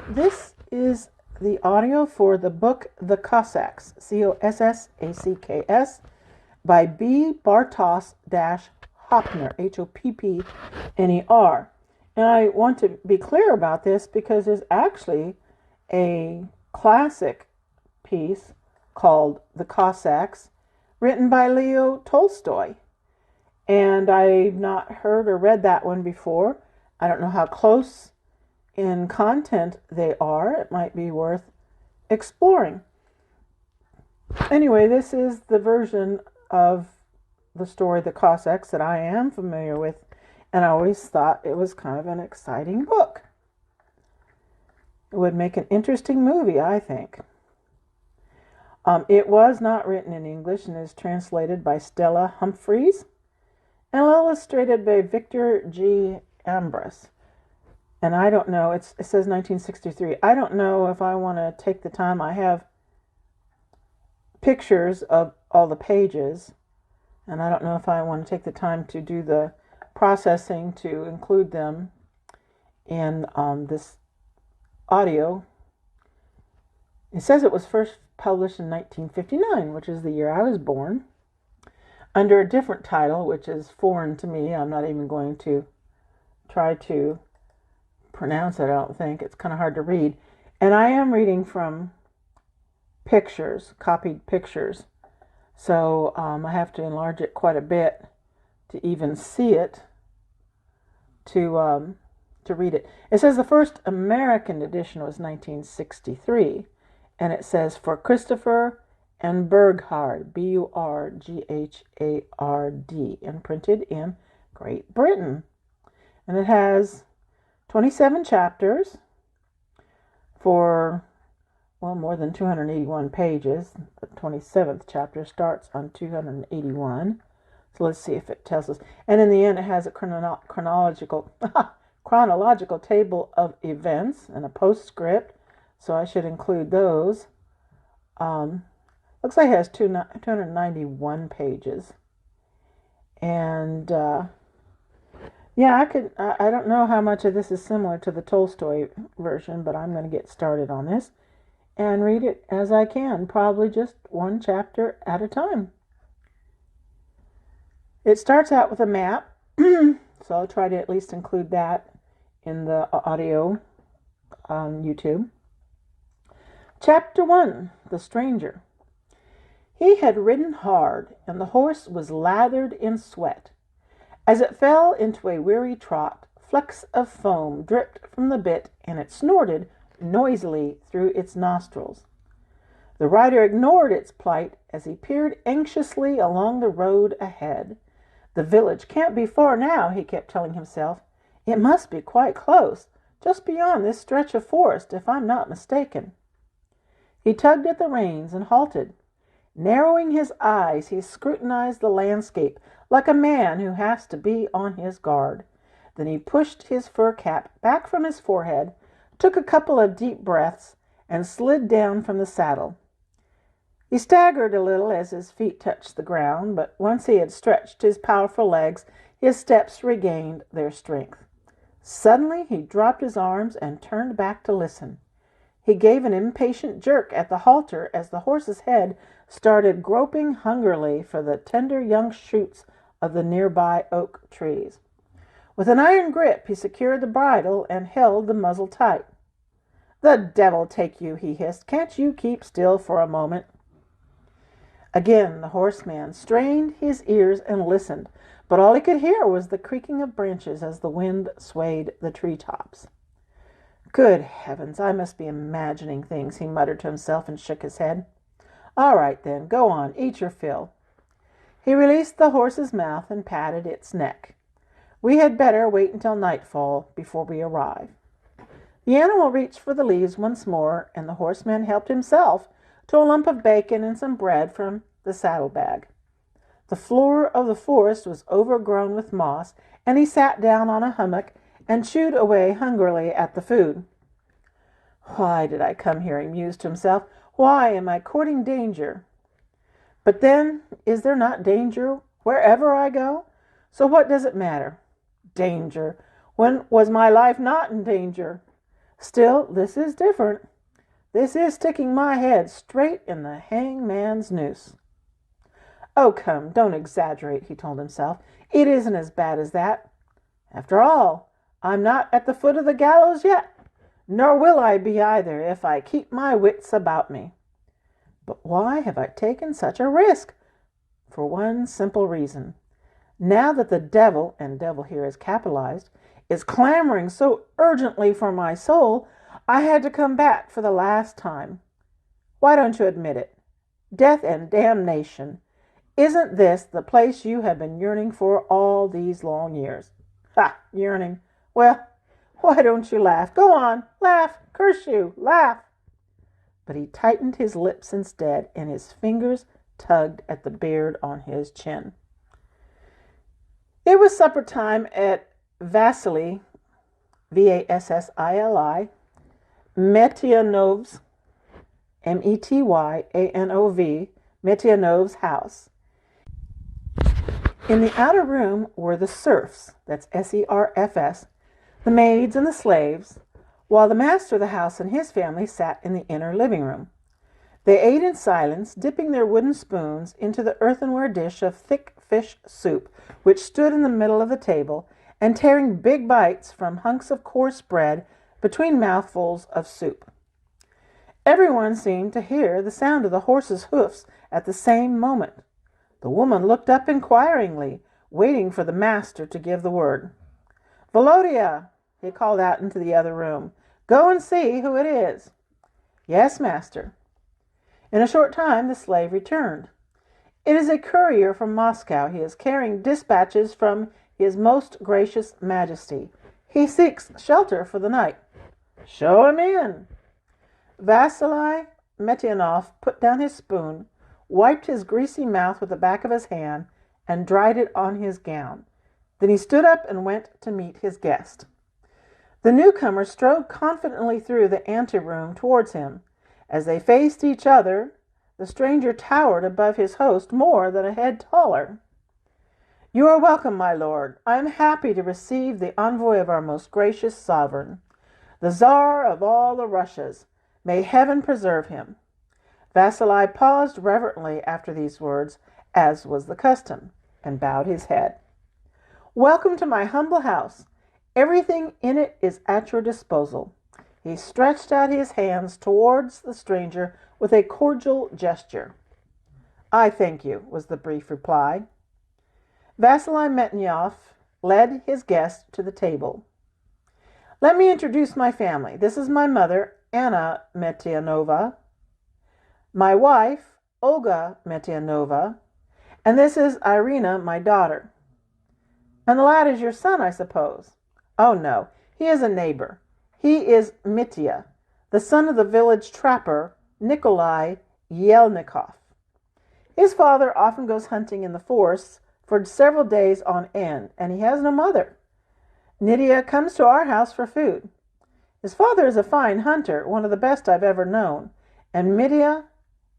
This is the audio for the book The Cossacks, Cossacks, by B. Bartos-Hoppner, Hoppner. And I want to be clear about this because there's actually a classic piece called The Cossacks, written by Leo Tolstoy. And I've not heard or read that one before. I don't know how close in content they are. It might be worth exploring. Anyway, this is the version of the story The Cossacks that I am familiar with, and I always thought it was kind of an exciting book. It would make an interesting movie, I think. It was not written in English and is translated by Stella Humphries and illustrated by Victor G. Ambrus. And I don't know, it says 1963. I don't know if I want to take the time. I have pictures of all the pages, and I don't know if I want to take the time to do the processing to include them in this audio. It says it was first published in 1959, which is the year I was born, under a different title, which is foreign to me. I'm not even going to try to pronounce it, I don't think. It's kind of hard to read. And I am reading from pictures, copied pictures. So I have to enlarge it quite a bit to even see it, to read it. It says the first American edition was 1963. And it says for Christopher and Burghard, Burghard, and printed in Great Britain. And it has 27 chapters for, well, more than 281 pages. The 27th chapter starts on 281. So let's see if it tells us. And in the end, it has a chronological table of events and a postscript. So I should include those. Looks like it has 291 pages. And yeah, I don't know how much of this is similar to the Tolstoy version, but I'm going to get started on this and read it as I can, probably just one chapter at a time. It starts out with a map, so I'll try to at least include that in the audio on YouTube. Chapter 1, The Stranger. He had ridden hard, and the horse was lathered in sweat. As it fell into a weary trot, flecks of foam dripped from the bit, and it snorted noisily through its nostrils. The rider ignored its plight as he peered anxiously along the road ahead. The village can't be far now, he kept telling himself. It must be quite close, just beyond this stretch of forest, if I'm not mistaken. He tugged at the reins and halted. Narrowing his eyes, he scrutinized the landscape like a man who has to be on his guard. Then he pushed his fur cap back from his forehead, took a couple of deep breaths, and slid down from the saddle. He staggered a little as his feet touched the ground, but once he had stretched his powerful legs, his steps regained their strength. Suddenly he dropped his arms and turned back to listen. He gave an impatient jerk at the halter as the horse's head started groping hungrily for the tender young shoots of the nearby oak trees. With an iron grip, he secured the bridle and held the muzzle tight. "The devil take you," he hissed. "Can't you keep still for a moment?" Again the horseman strained his ears and listened, but all he could hear was the creaking of branches as the wind swayed the treetops. "Good heavens, I must be imagining things," he muttered to himself and shook his head. "All right, then, go on, eat your fill." He released the horse's mouth and patted its neck. "We had better wait until nightfall before we arrive." The animal reached for the leaves once more, and the horseman helped himself to a lump of bacon and some bread from the saddlebag. The floor of the forest was overgrown with moss, and he sat down on a hummock and chewed away hungrily at the food. "Why did I come here?" he mused to himself. "Why am I courting danger? But then, is there not danger wherever I go? So what does it matter? Danger. When was my life not in danger? Still, this is different. This is sticking my head straight in the hangman's noose. Oh, come, don't exaggerate, he told himself. It isn't as bad as that. After all, I'm not at the foot of the gallows yet, nor will I be either if I keep my wits about me. But why have I taken such a risk? For one simple reason. Now that the devil, and devil here is capitalized, is clamoring so urgently for my soul, I had to come back for the last time. Why don't you admit it? Death and damnation. Isn't this the place you have been yearning for all these long years? Ha! Yearning. Well, why don't you laugh? Go on, laugh, curse you, laugh. But he tightened his lips instead, and his fingers tugged at the beard on his chin. It was supper time at Vasily, Vassili, Metyanov's, Metyanov, Metyanov's house. In the outer room were the serfs, that's SERFS, the maids and the slaves, while the master of the house and his family sat in the inner living room. They ate in silence, dipping their wooden spoons into the earthenware dish of thick fish soup, which stood in the middle of the table, and tearing big bites from hunks of coarse bread between mouthfuls of soup. Everyone seemed to hear the sound of the horse's hoofs at the same moment. The woman looked up inquiringly, waiting for the master to give the word. "Volodya," he called out into the other room, "go and see who it is." "Yes, master." In a short time the slave returned. "It is a courier from Moscow. He is carrying dispatches from His Most Gracious Majesty. He seeks shelter for the night." "Show him in." Vasily Metyanov put down his spoon, wiped his greasy mouth with the back of his hand, and dried it on his gown. Then he stood up and went to meet his guest. The newcomer strode confidently through the anteroom towards him. As they faced each other, the stranger towered above his host more than a head taller. "You are welcome, my lord. I am happy to receive the envoy of our most gracious sovereign, the Tsar of all the Russias. May heaven preserve him." Vasily paused reverently after these words, as was the custom, and bowed his head. "Welcome to my humble house. Everything in it is at your disposal." He stretched out his hands towards the stranger with a cordial gesture. "I thank you," was the brief reply. Vasily Metyanov led his guest to the table. "Let me introduce my family. This is my mother, Anna Metyanova, my wife, Olga Metyanova, and this is Irina, my daughter." "And the lad is your son, I suppose?" "Oh, no, he is a neighbor. He is Mitya, the son of the village trapper, Nikolai Yelnikov. His father often goes hunting in the forests for several days on end, and he has no mother. Nydia comes to our house for food. His father is a fine hunter, one of the best I've ever known, and Mitya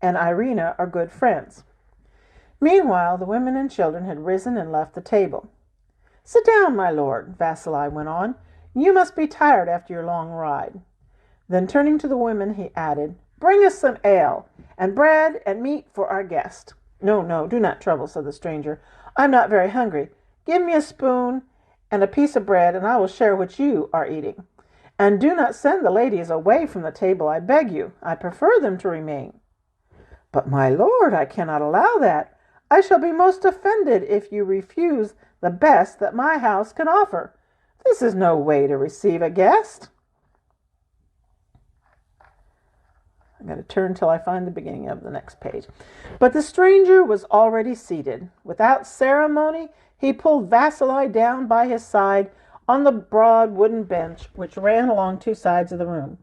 and Irina are good friends." Meanwhile, the women and children had risen and left the table. "Sit down, my lord," Vasily went on. "You must be tired after your long ride." Then turning to the women, he added, "Bring us some ale, and bread and meat for our guest." "No, no, do not trouble," said the stranger. "I'm not very hungry. Give me a spoon and a piece of bread, and I will share what you are eating. And do not send the ladies away from the table, I beg you. I prefer them to remain." "But, my lord, I cannot allow that. I shall be most offended if you refuse the best that my house can offer. This is no way to receive a guest." I'm going to turn till I find the beginning of the next page. But the stranger was already seated. Without ceremony, he pulled Vasily down by his side on the broad wooden bench which ran along two sides of the room.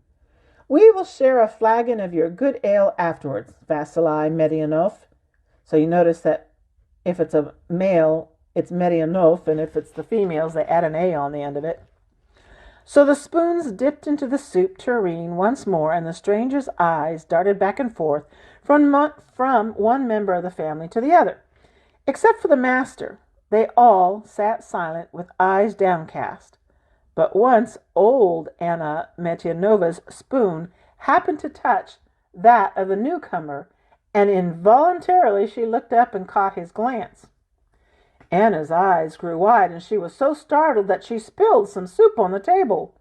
"We will share a flagon of your good ale afterwards, Vasily Metyanov." So you notice that if it's a male, it's Metyanov, and if it's the females, they add an A on the end of it. So the spoons dipped into the soup tureen once more, and the stranger's eyes darted back and forth from one member of the family to the other. Except for the master, they all sat silent with eyes downcast. But once old Anna Metianova's spoon happened to touch that of the newcomer, and involuntarily she looked up and caught his glance. Anna's eyes grew wide, and she was so startled that she spilled some soup on the table.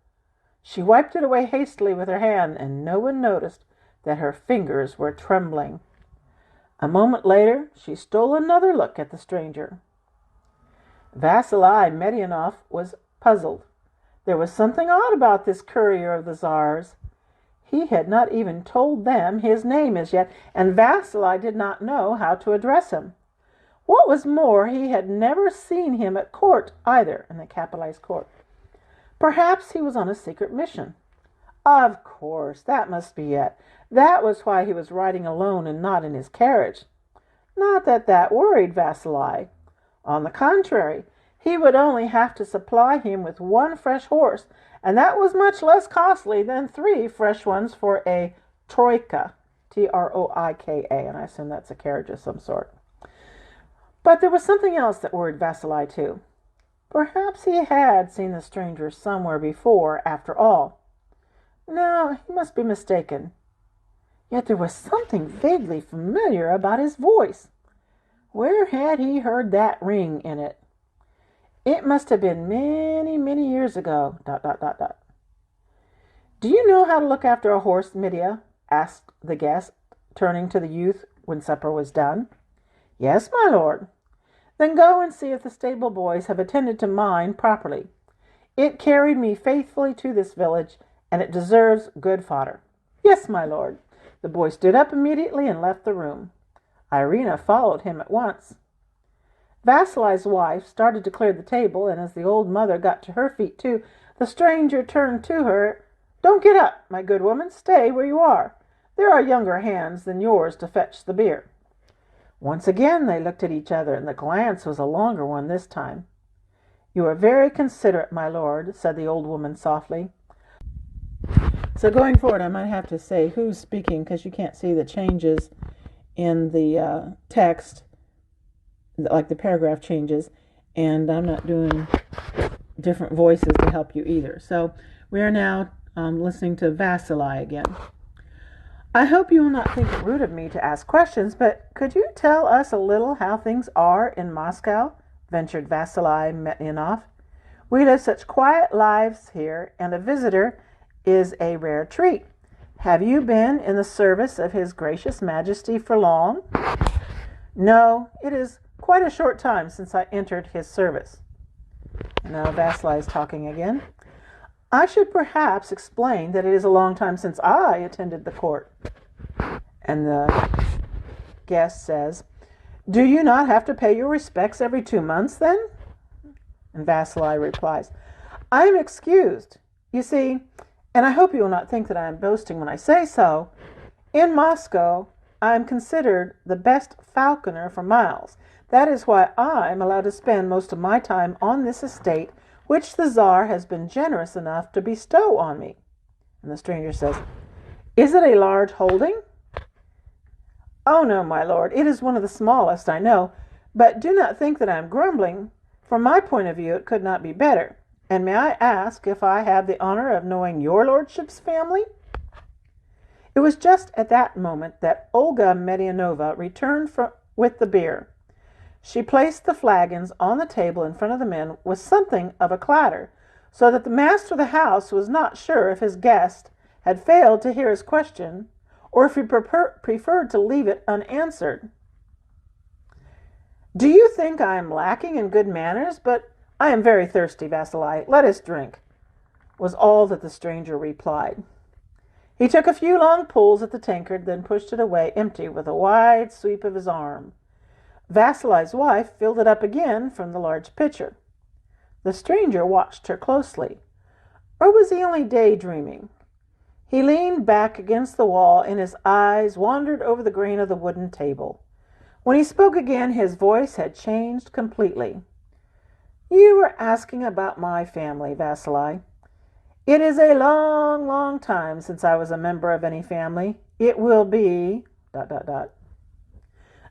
She wiped it away hastily with her hand, and no one noticed that her fingers were trembling. A moment later, she stole another look at the stranger. Vasily Medyanov was puzzled. There was something odd about this courier of the Tsar's. He had not even told them his name as yet, and Vasily did not know how to address him. What was more, he had never seen him at court either, in the capitalized court. Perhaps he was on a secret mission. Of course, that must be it. That was why he was riding alone and not in his carriage. Not that that worried Vasily. On the contrary, he would only have to supply him with one fresh horse, and that was much less costly than 3 fresh ones for a troika, Troika, and I assume that's a carriage of some sort. But there was something else that worried Vasily too. Perhaps he had seen the stranger somewhere before, after all. No, he must be mistaken. Yet there was something vaguely familiar about his voice. Where had he heard that ring in it? It must have been many, many years ago. ... Do you know how to look after a horse, Mitya? Asked the guest, turning to the youth when supper was done. Yes, my lord. Then go and see if the stable boys have attended to mine properly. It carried me faithfully to this village, and it deserves good fodder. Yes, my lord. The boy stood up immediately and left the room. Irina followed him at once. Vasily's wife started to clear the table, and as the old mother got to her feet too, the stranger turned to her. Don't get up, my good woman. Stay where you are. There are younger hands than yours to fetch the beer. Once again they looked at each other, and the glance was a longer one this time. You are very considerate, my lord, said the old woman softly. So going forward, I might have to say who's speaking, because you can't see the changes in the text, like the paragraph changes, and I'm not doing different voices to help you either. So we are now listening to Vasily again. I hope you will not think it rude of me to ask questions, but could you tell us a little how things are in Moscow? Ventured Vasily Medyanov. We live such quiet lives here, and a visitor is a rare treat. Have you been in the service of His Gracious Majesty for long? No, it is quite a short time since I entered his service. Now Vasily is talking again. I should perhaps explain that it is a long time since I attended the court. And the guest says, Do you not have to pay your respects every 2 months then? And Vasily replies, I am excused. You see, and I hope you will not think that I am boasting when I say so, in Moscow I am considered the best falconer for miles. That is why I am allowed to spend most of my time on this estate, which the Tsar has been generous enough to bestow on me. And the stranger says, Is it a large holding? Oh, no, my lord, it is one of the smallest, I know, but do not think that I am grumbling. From my point of view, it could not be better. And may I ask if I have the honor of knowing your lordship's family? It was just at that moment that Olga Medyanova returned with the beer. She placed the flagons on the table in front of the men with something of a clatter, so that the master of the house was not sure if his guest had failed to hear his question, or if he preferred to leave it unanswered. Do you think I am lacking in good manners? But I am very thirsty, Vasily. Let us drink, was all that the stranger replied. He took a few long pulls at the tankard, then pushed it away empty with a wide sweep of his arm. Vasily's wife filled it up again from the large pitcher. The stranger watched her closely. Or was he only daydreaming? He leaned back against the wall, and his eyes wandered over the grain of the wooden table. When he spoke again, his voice had changed completely. You were asking about my family, Vasily. It is a long, long time since I was a member of any family. It will be... ...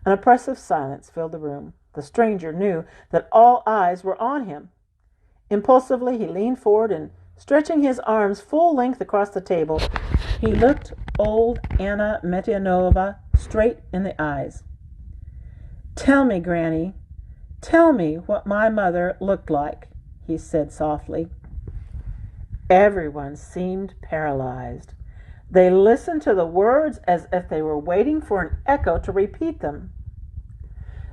An oppressive silence filled the room. The stranger knew that all eyes were on him. Impulsively, he leaned forward and, stretching his arms full length across the table, he looked old Anna Metianova straight in the eyes. "Tell me, Granny, tell me what my mother looked like," he said softly. Everyone seemed paralyzed. They listened to the words as if they were waiting for an echo to repeat them.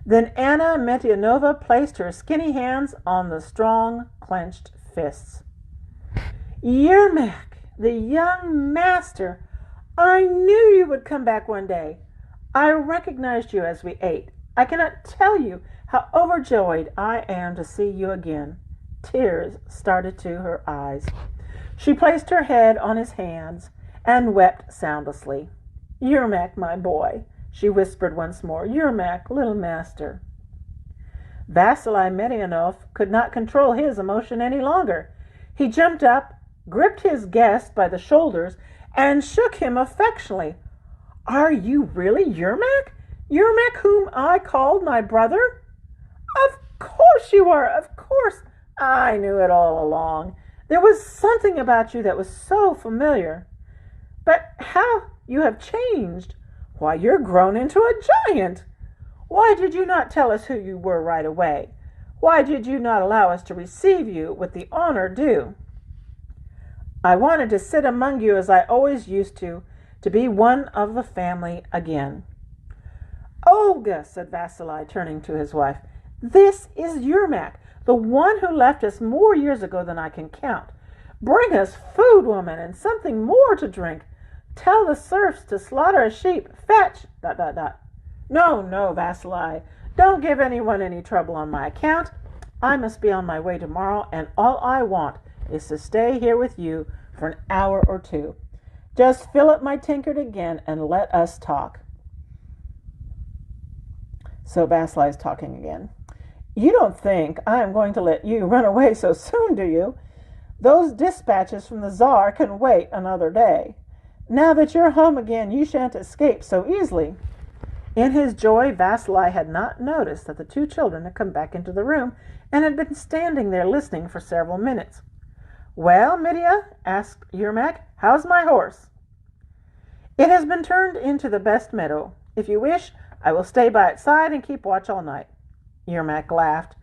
Then Anna Metianova placed her skinny hands on the strong, clenched fists. "Yermak, the young master! I knew you would come back one day. I recognized you as we ate. I cannot tell you how overjoyed I am to see you again." Tears started to her eyes. She placed her head on his hands and wept soundlessly. "Yermak, my boy," she whispered once more. "Yermak, little master." Vasily Medianov could not control his emotion any longer. He jumped up, gripped his guest by the shoulders, and shook him affectionately. "Are you really Yermak? Yermak, whom I called my brother?" "Of course you are, of course. I knew it all along. There was something about you that was so familiar. But how you have changed! Why, you're grown into a giant! Why did you not tell us who you were right away? Why did you not allow us to receive you with the honor due?" "I wanted to sit among you as I always used to be one of the family again." "Olga," said Vasily, turning to his wife, "this is Yermak, the one who left us more years ago than I can count. Bring us food, woman, and something more to drink. Tell the serfs to slaughter a sheep. Fetch, ... No, no, Vasily, don't give anyone any trouble on my account. I must be on my way tomorrow, and all I want is to stay here with you for an hour or two. Just fill up my tankard again and let us talk." So Vasily's talking again. "You don't think I am going to let you run away so soon, do you? Those dispatches from the Tsar can wait another day. Now that you're home again, you shan't escape so easily." In his joy, Vasily had not noticed that the two children had come back into the room and had been standing there listening for several minutes. "Well, Mitya," asked Yermak, "how's my horse?" "It has been turned into the best meadow. If you wish, I will stay by its side and keep watch all night." Yermak laughed.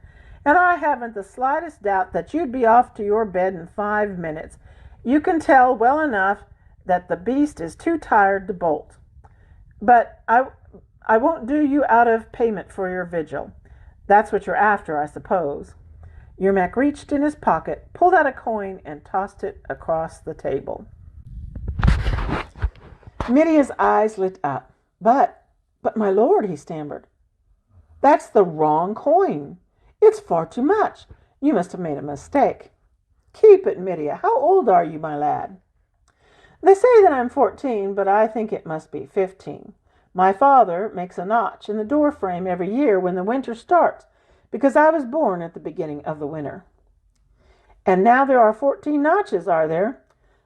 "And I haven't the slightest doubt that you'd be off to your bed in 5 minutes. You can tell well enough that the beast is too tired to bolt. But I won't do you out of payment for your vigil. That's what you're after, I suppose." Yermak reached in his pocket, pulled out a coin, and tossed it across the table. Mitya's eyes lit up. But my lord," he stammered, "that's the wrong coin. It's far too much. You must have made a mistake." "Keep it, Mitya. How old are you, my lad?" "They say that I'm 14, but I think it must be 15. My father makes a notch in the door frame every year when the winter starts, because I was born at the beginning of the winter." "And now there are 14 notches, are there?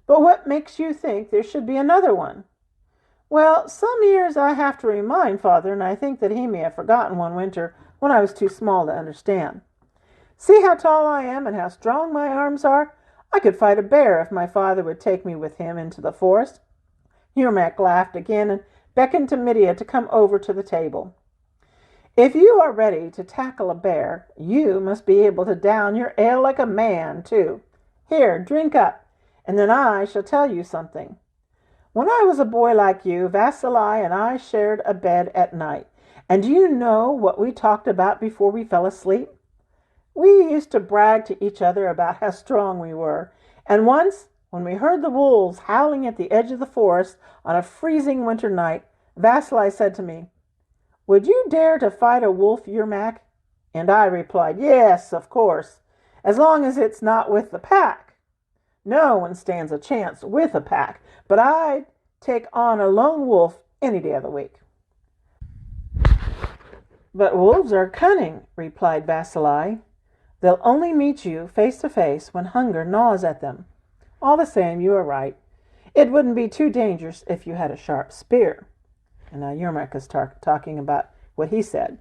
But what makes you think there should be another one?" "Well, some years I have to remind father, and I think that he may have forgotten one winter when I was too small to understand. See how tall I am and how strong my arms are. I could fight a bear if my father would take me with him into the forest." Yermak laughed again and beckoned to Mitya to come over to the table. "If you are ready to tackle a bear, you must be able to down your ale like a man, too. Here, drink up, and then I shall tell you something. When I was a boy like you, Vasily and I shared a bed at night. And do you know what we talked about before we fell asleep? We used to brag to each other about how strong we were. And once, when we heard the wolves howling at the edge of the forest on a freezing winter night, Vasily said to me, 'Would you dare to fight a wolf, Yermak?' And I replied, 'Yes, of course, as long as it's not with the pack. No one stands a chance with a pack, but I'd take on a lone wolf any day of the week.'" "But wolves are cunning," replied Vasily. "They'll only meet you face to face when hunger gnaws at them. All the same, you are right. It wouldn't be too dangerous if you had a sharp spear." And now Yermak is talking about what he said.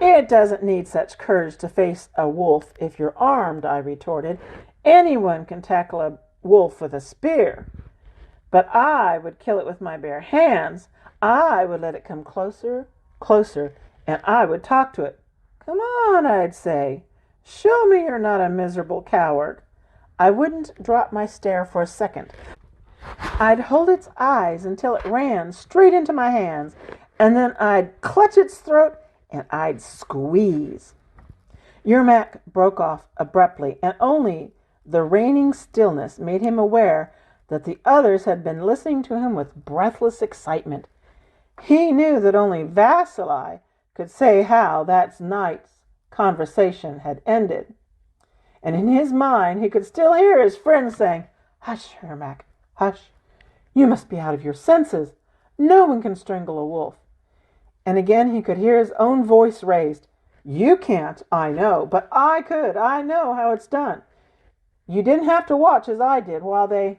It doesn't need such courage to face a wolf if you're armed, I retorted. Anyone can tackle a wolf with a spear. But I would kill it with my bare hands. I would let it come closer, closer, and I would talk to it. Come on, I'd say. Show me you're not a miserable coward. I wouldn't drop my stare for a second. I'd hold its eyes until it ran straight into my hands, and then I'd clutch its throat and I'd squeeze. Yermak broke off abruptly, and only the reigning stillness made him aware that the others had been listening to him with breathless excitement. He knew that only Vasili could say how that night's conversation had ended. And in his mind, he could still hear his friends saying, "Hush, Yermak, hush. You must be out of your senses. No one can strangle a wolf." And again he could hear his own voice raised. "You can't, I know, but I could. I know how it's done. You didn't have to watch as I did while they... ...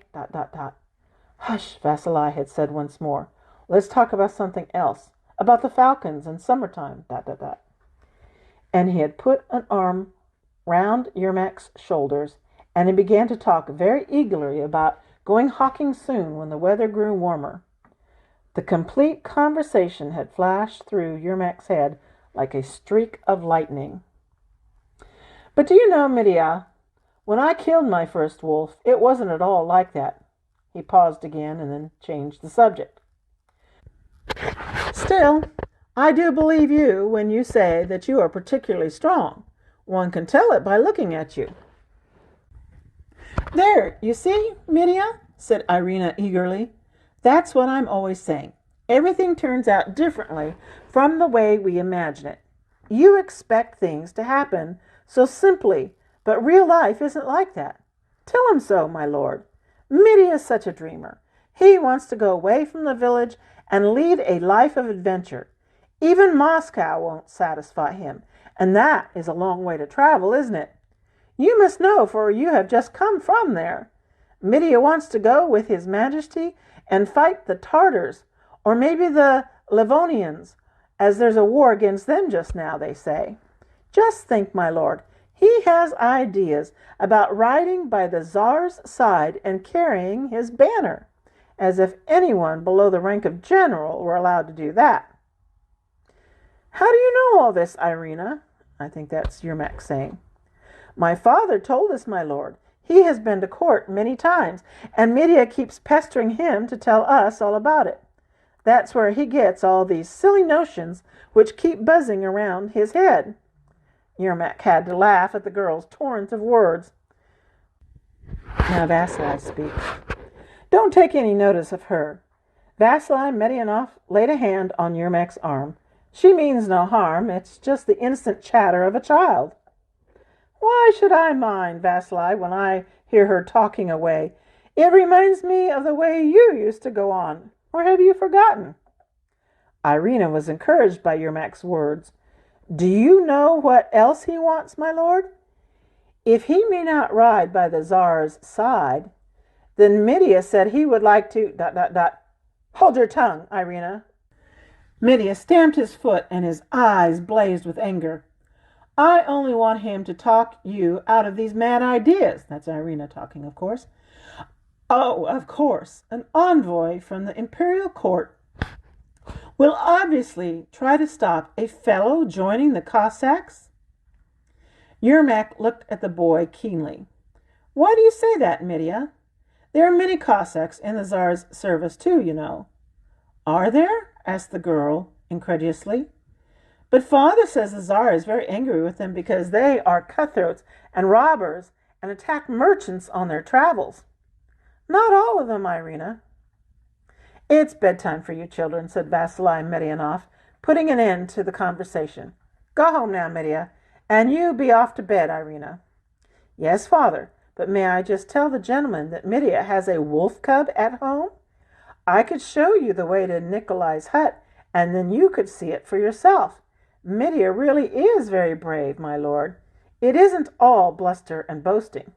Hush, Vasili had said once more. Let's talk about something else. About the falcons and summertime... ... And he had put an arm round Yermak's shoulders, and he began to talk very eagerly about going hawking soon when the weather grew warmer. The complete conversation had flashed through Yermak's head like a streak of lightning. "But do you know, Midia, when I killed my first wolf, it wasn't at all like that." He paused again and then changed the subject. "Still, I do believe you when you say that you are particularly strong. One can tell it by looking at you." "There, you see, Midia," said Irina eagerly. "That's what I'm always saying. Everything turns out differently from the way we imagine it. You expect things to happen so simply, but real life isn't like that. Tell him so, my lord. Midia is such a dreamer. He wants to go away from the village and lead a life of adventure. Even Moscow won't satisfy him, and that is a long way to travel, isn't it? You must know, for you have just come from there. Midia wants to go with his majesty and fight the Tartars, or maybe the Livonians, as there's a war against them just now, they say. Just think, my lord, he has ideas about riding by the Tsar's side and carrying his banner, as if anyone below the rank of general were allowed to do that." "How do you know all this, Irina?" I think that's Yermak saying. "My father told us, my lord. He has been to court many times, and Midia keeps pestering him to tell us all about it. That's where he gets all these silly notions which keep buzzing around his head." Yermak had to laugh at the girl's torrent of words. Now Vasili speaks. "Don't take any notice of her." Vasili Medianov laid a hand on Yermak's arm. "She means no harm. It's just the innocent chatter of a child." "Why should I mind, Vasili, when I hear her talking away? It reminds me of the way you used to go on. Or have you forgotten?" Irina was encouraged by Yermak's words. "Do you know what else he wants, my lord? If he may not ride by the Tsar's side, then Midia said he would like to... ... Hold your tongue, Irina." Midia stamped his foot and his eyes blazed with anger. "I only want him to talk you out of these mad ideas." That's Irina talking, of course. "Oh, of course, an envoy from the imperial court will obviously try to stop a fellow joining the Cossacks." Yermak looked at the boy keenly. "Why do you say that, Midia? There are many Cossacks in the Tsar's service too, you know." "Are there?" asked the girl incredulously. "But father says the Tsar is very angry with them because they are cutthroats and robbers and attack merchants on their travels." "Not all of them, Irina." "It's bedtime for you children," said Vasili Medianov, putting an end to the conversation. "Go home now, Midia, and you be off to bed, Irina." "Yes, father, but may I just tell the gentleman that Midia has a wolf cub at home? I could show you the way to Nikolai's hut, and then you could see it for yourself. Midia really is very brave, my lord. It isn't all bluster and boasting."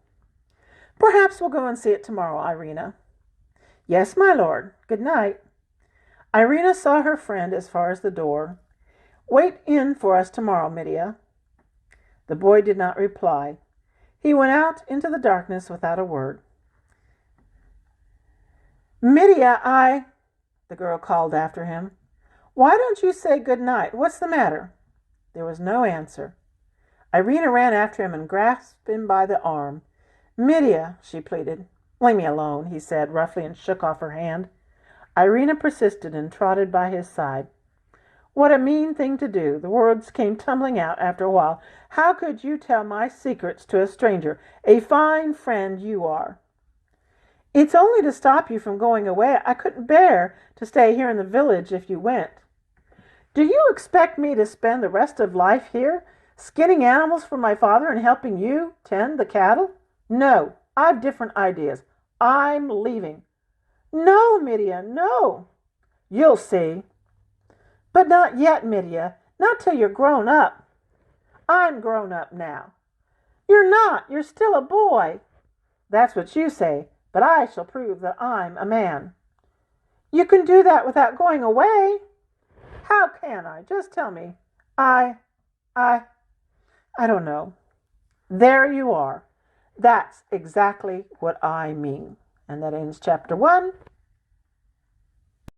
"Perhaps we'll go and see it tomorrow, Irina." "Yes, my lord. Good night." Irina saw her friend as far as the door. Wait in for us tomorrow, Midia." The boy did not reply. He went out into the darkness without a word. "Midia, the girl called after him. "Why don't you say good night? What's the matter?" There was no answer. Irina ran after him and grasped him by the arm. "Midia," she pleaded. "Leave me alone," he said roughly, and shook off her hand. Irina persisted and trotted by his side. "What a mean thing to do." The words came tumbling out after a while. "How could you tell my secrets to a stranger? A fine friend you are." "It's only to stop you from going away. I couldn't bear to stay here in the village if you went." "Do you expect me to spend the rest of life here, skinning animals for my father and helping you tend the cattle? No, I've different ideas. I'm leaving." "No, Midia, no." "You'll see." "But not yet, Midia. Not till you're grown up." "I'm grown up now." "You're not. You're still a boy." "That's what you say, but I shall prove that I'm a man." "You can do that without going away." "How can I? Just tell me." I don't know." "There you are. That's exactly what I mean." And that ends chapter 1.